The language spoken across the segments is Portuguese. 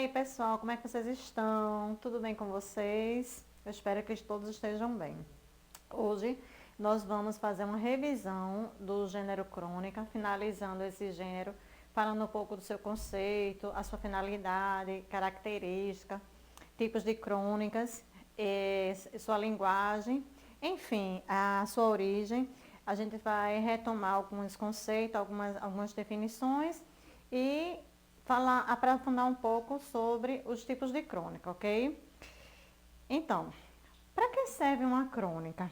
aí, pessoal, como é que vocês estão? Tudo bem com vocês? Eu espero que todos estejam bem. Hoje nós vamos fazer uma revisão do gênero crônica, finalizando esse gênero, falando um pouco do seu conceito, a sua finalidade, característica, tipos de crônicas, sua linguagem, enfim, a sua origem. A gente vai retomar alguns conceitos, algumas definições e aprofundar um pouco sobre os tipos de crônica, ok? Então, para que serve uma crônica?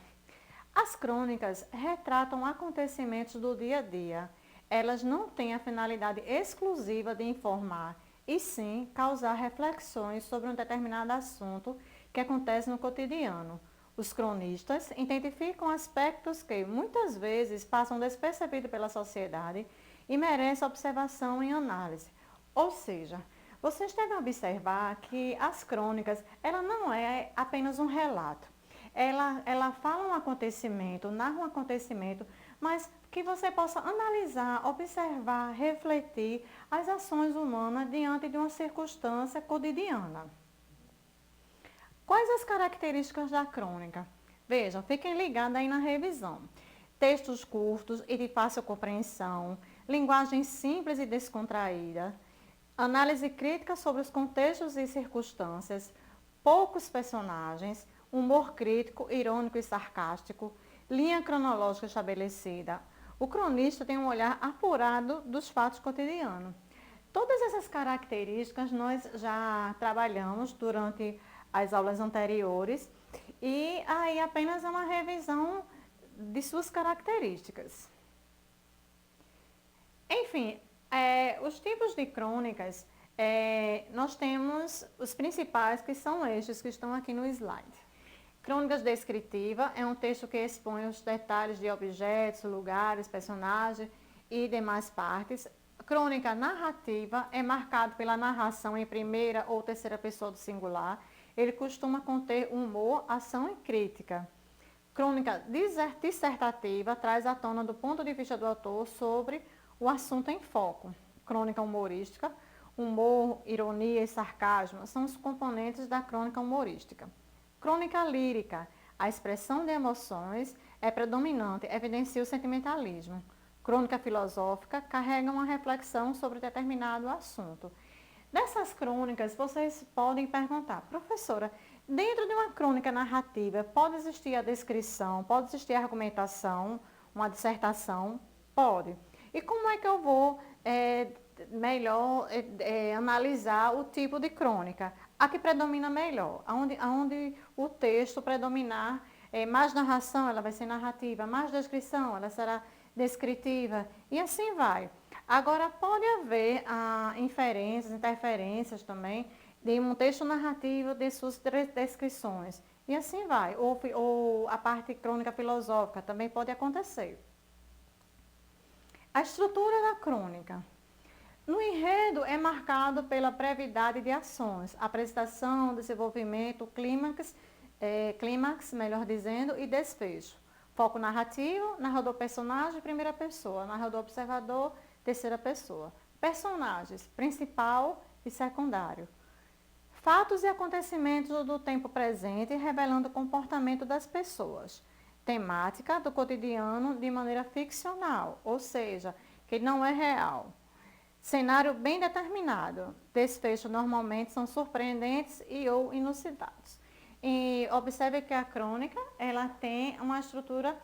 As crônicas retratam acontecimentos do dia a dia. Elas não têm a finalidade exclusiva de informar, e sim causar reflexões sobre um determinado assunto que acontece no cotidiano. Os cronistas identificam aspectos que muitas vezes passam despercebidos pela sociedade e merecem observação e análise. Ou seja, vocês devem observar que as crônicas, ela não é apenas um relato. Ela fala um acontecimento, narra um acontecimento, mas que você possa analisar, observar, refletir as ações humanas diante de uma circunstância cotidiana. Quais as características da crônica? Vejam, fiquem ligados aí na revisão. Textos curtos e de fácil compreensão, linguagem simples e descontraída, análise crítica sobre os contextos e circunstâncias, poucos personagens, humor crítico, irônico e sarcástico, linha cronológica estabelecida. O cronista tem um olhar apurado dos fatos cotidianos. Todas essas características nós já trabalhamos durante as aulas anteriores e aí apenas é uma revisão de suas características. Enfim, os tipos de crônicas, nós temos os principais, que são estes que estão aqui no slide. Crônicas descritiva é um texto que expõe os detalhes de objetos, lugares, personagens e demais partes. Crônica narrativa é marcado pela narração em primeira ou terceira pessoa do singular. Ele costuma conter humor, ação e crítica. Crônica dissertativa traz à tona do ponto de vista do autor sobre o assunto em foco. Crônica humorística, humor, ironia e sarcasmo são os componentes da crônica humorística. Crônica lírica, a expressão de emoções é predominante, evidencia o sentimentalismo. Crônica filosófica carrega uma reflexão sobre determinado assunto. Dessas crônicas, vocês podem perguntar, professora, dentro de uma crônica narrativa, pode existir a descrição, pode existir a argumentação, uma dissertação? Pode. E como é que eu vou melhor analisar o tipo de crônica? A que predomina melhor, aonde o texto predominar, mais narração, ela vai ser narrativa, mais descrição, ela será descritiva, e assim vai. Agora, pode haver inferências, interferências também, de um texto narrativo, de suas descrições, e assim vai. Ou a parte crônica filosófica também pode acontecer. A estrutura da crônica. No enredo é marcado pela brevidade de ações, apresentação, desenvolvimento, clímax, melhor dizendo, e desfecho. Foco narrativo, narrador personagem, primeira pessoa, narrador observador, terceira pessoa. Personagens, principal e secundário. Fatos e acontecimentos do tempo presente revelando o comportamento das pessoas. Temática do cotidiano de maneira ficcional, ou seja, que não é real. Cenário bem determinado. Desfechos normalmente são surpreendentes e ou inusitados. E observe que a crônica, ela tem uma estrutura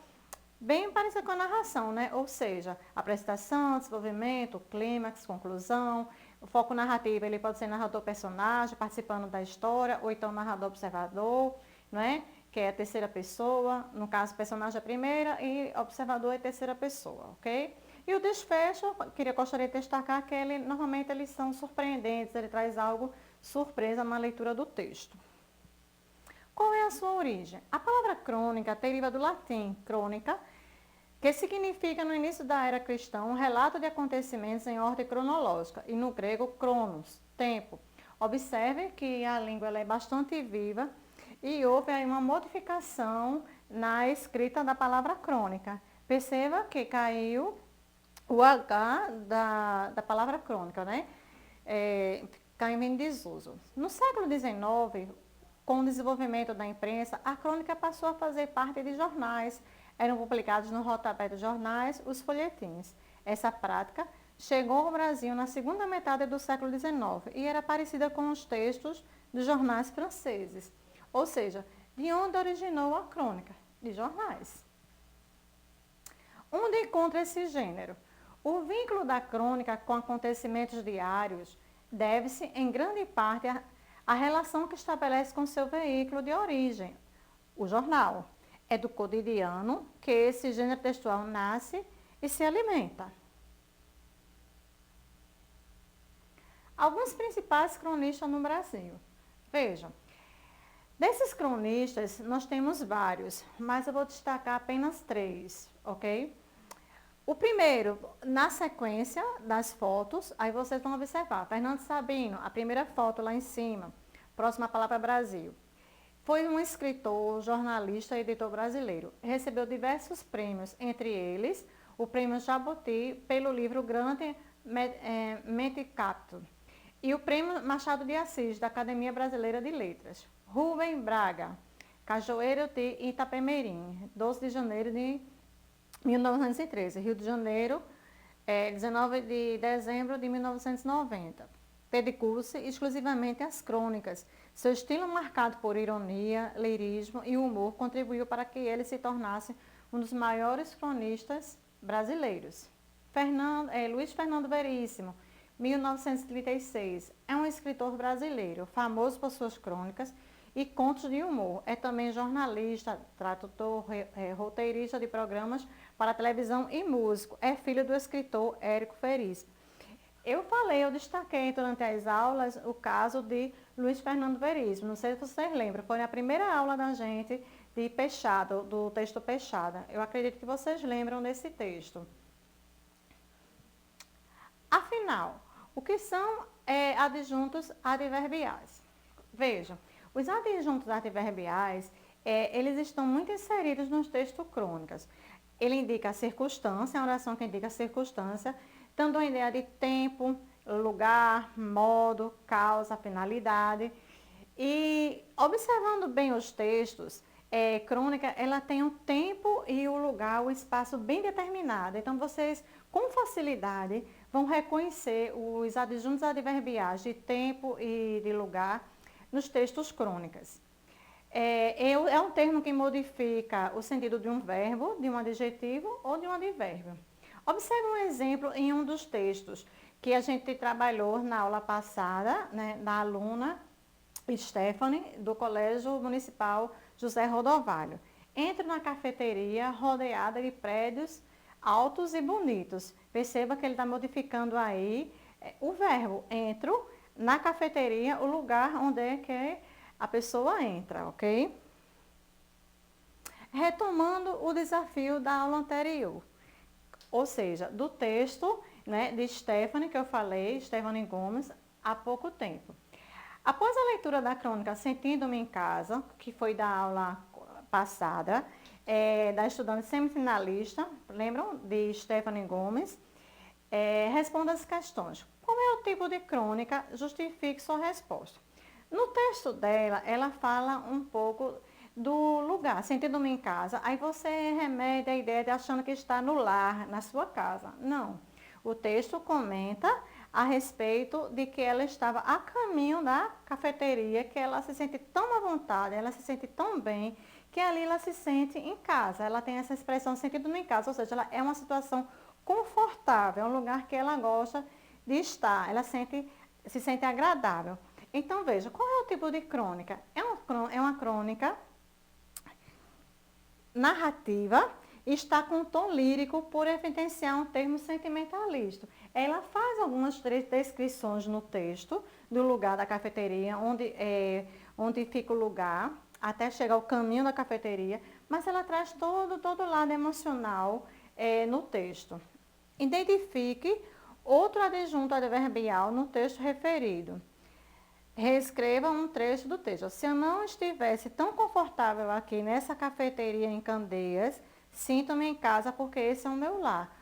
bem parecida com a narração, né? Ou seja, apresentação, desenvolvimento, clímax, conclusão. O foco narrativo, ele pode ser narrador-personagem, participando da história, ou então narrador-observador, não é? Que é a terceira pessoa, no caso, personagem é a primeira e observador é a terceira pessoa, ok? E o desfecho, gostaria de destacar que normalmente eles são surpreendentes, ele traz algo surpresa na leitura do texto. Qual é a sua origem? A palavra crônica deriva do latim crônica, que significa no início da era cristã um relato de acontecimentos em ordem cronológica, e no grego cronos, tempo. Observe que a língua ela é bastante viva e houve aí uma modificação na escrita da palavra crônica. Perceba que caiu o H da palavra crônica, né? caindo em desuso. No século XIX, com o desenvolvimento da imprensa, a crônica passou a fazer parte de jornais. Eram publicados no rodapé dos jornais os folhetins. Essa prática chegou ao Brasil na segunda metade do século XIX e era parecida com os textos dos jornais franceses. Ou seja, de onde originou a crônica? De jornais. Onde encontra esse gênero? O vínculo da crônica com acontecimentos diários deve-se, em grande parte, à relação que estabelece com seu veículo de origem, o jornal. É do cotidiano que esse gênero textual nasce e se alimenta. Alguns principais cronistas no Brasil. Vejam, desses cronistas nós temos vários, mas eu vou destacar apenas 3, ok? O primeiro, na sequência das fotos, aí vocês vão observar, Fernando Sabino, a primeira foto lá em cima, próxima palavra Brasil. Foi um escritor, jornalista e editor brasileiro. Recebeu diversos prêmios, entre eles o Prêmio Jabuti pelo livro Grande Mentecato e o Prêmio Machado de Assis, da Academia Brasileira de Letras. Rubem Braga, Cajueiro de Itapemirim, 12 de janeiro de 1913, Rio de Janeiro, 19 de dezembro de 1990. Dedicou-se exclusivamente às crônicas. Seu estilo marcado por ironia, lirismo e humor contribuiu para que ele se tornasse um dos maiores cronistas brasileiros. Luiz Fernando Veríssimo, 1936, é um escritor brasileiro, famoso por suas crônicas e contos de humor. É também jornalista, tradutor, roteirista de programas para televisão e músico. É filho do escritor Érico Veríssimo. Eu destaquei durante as aulas o caso de Luiz Fernando Veríssimo. Não sei se vocês lembram, foi na primeira aula da gente de Peixada, do texto Peixada. Eu acredito que vocês lembram desse texto. Afinal, o que são adjuntos adverbiais? Vejam, os adjuntos adverbiais, eles estão muito inseridos nos textos crônicas. Ele indica a circunstância, é uma oração que indica a circunstância, dando uma ideia de tempo, lugar, modo, causa, finalidade. E observando bem os textos, crônica, ela tem um tempo e o lugar, o espaço bem determinado. Então, vocês, com facilidade, vão reconhecer os adjuntos adverbiais de tempo e de lugar nos textos crônicas. É um termo que modifica o sentido de um verbo, de um adjetivo ou de um advérbio. Observe um exemplo em um dos textos que a gente trabalhou na aula passada, né, da aluna Stephanie, do Colégio Municipal José Rodovalho. Entro na cafeteria rodeada de prédios altos e bonitos. Perceba que ele está modificando aí o verbo. Entro na cafeteria, o lugar onde é que a pessoa entra, ok? Retomando o desafio da aula anterior. Ou seja, do texto, né, de Stephanie, que eu falei, Stephanie Gomes, há pouco tempo. Após a leitura da crônica Sentindo-me em Casa, que foi da aula passada, da estudante semifinalista, lembram, de Stephanie Gomes, responda as questões. Qual é o tipo de crônica? Justifique sua resposta. No texto dela, ela fala um pouco do lugar, Sentindo-me em Casa. Aí você remete a ideia de achando que está no lar, na sua casa. Não. O texto comenta a respeito de que ela estava a caminho da cafeteria, que ela se sente tão à vontade, ela se sente tão bem, que ali ela se sente em casa. Ela tem essa expressão Sentindo-me em Casa, ou seja, ela é uma situação confortável, é um lugar que ela gosta de estar, ela se sente agradável. Então, veja, qual é o tipo de crônica? É uma crônica narrativa, está com um tom lírico por evidenciar um termo sentimentalista. Ela faz algumas descrições no texto do lugar da cafeteria, onde fica o lugar, até chegar ao caminho da cafeteria, mas ela traz todo o lado emocional no texto. Identifique outro adjunto adverbial no texto referido. Reescreva um trecho do texto. Se eu não estivesse tão confortável aqui nessa cafeteria em Candeias, sinto-me em casa porque esse é o meu lar.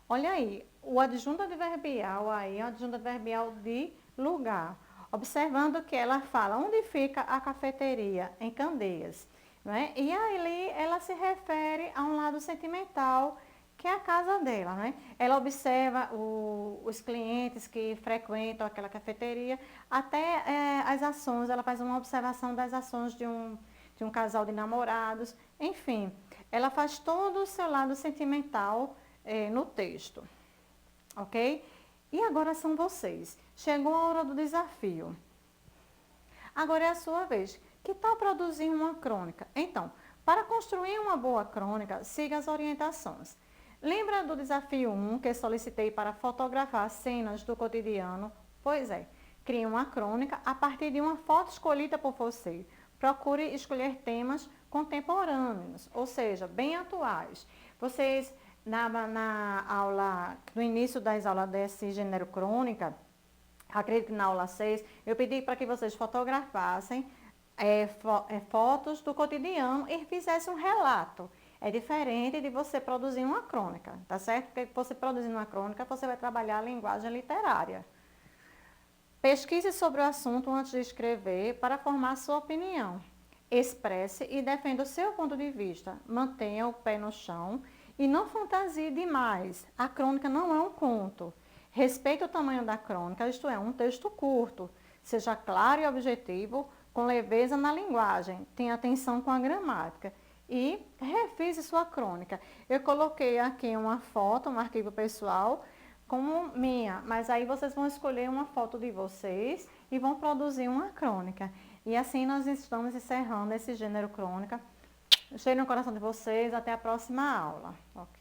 Olha aí, o adjunto adverbial aí é o adjunto adverbial de lugar. observando que ela fala onde fica a cafeteria, em Candeias, não é? E ali ela se refere a um lado sentimental, que é a casa dela, né? Ela observa os clientes que frequentam aquela cafeteria, até as ações, ela faz uma observação das ações de um casal de namorados, enfim, ela faz todo o seu lado sentimental no texto, ok? E agora são vocês. Chegou a hora do desafio. Agora é a sua vez. Que tal produzir uma crônica? Então, para construir uma boa crônica, siga as orientações. Lembra do desafio 1 que solicitei para fotografar cenas do cotidiano? Pois é, crie uma crônica a partir de uma foto escolhida por você. Procure escolher temas contemporâneos, ou seja, bem atuais. Vocês, na aula, no início das aulas desse gênero crônica, acredito que na aula 6, eu pedi para que vocês fotografassem fotos do cotidiano e fizessem um relato. É diferente de você produzir uma crônica, tá certo? Porque você produzindo uma crônica, você vai trabalhar a linguagem literária. Pesquise sobre o assunto antes de escrever para formar sua opinião. Expresse e defenda o seu ponto de vista. Mantenha o pé no chão e não fantasie demais. A crônica não é um conto. Respeite o tamanho da crônica, isto é, um texto curto. Seja claro e objetivo, com leveza na linguagem. Tenha atenção com a gramática. E revise sua crônica. Eu coloquei aqui uma foto, um arquivo pessoal, como minha, mas aí vocês vão escolher uma foto de vocês e vão produzir uma crônica. E assim nós estamos encerrando esse gênero crônica. Cheiro no coração de vocês, até a próxima aula. Ok.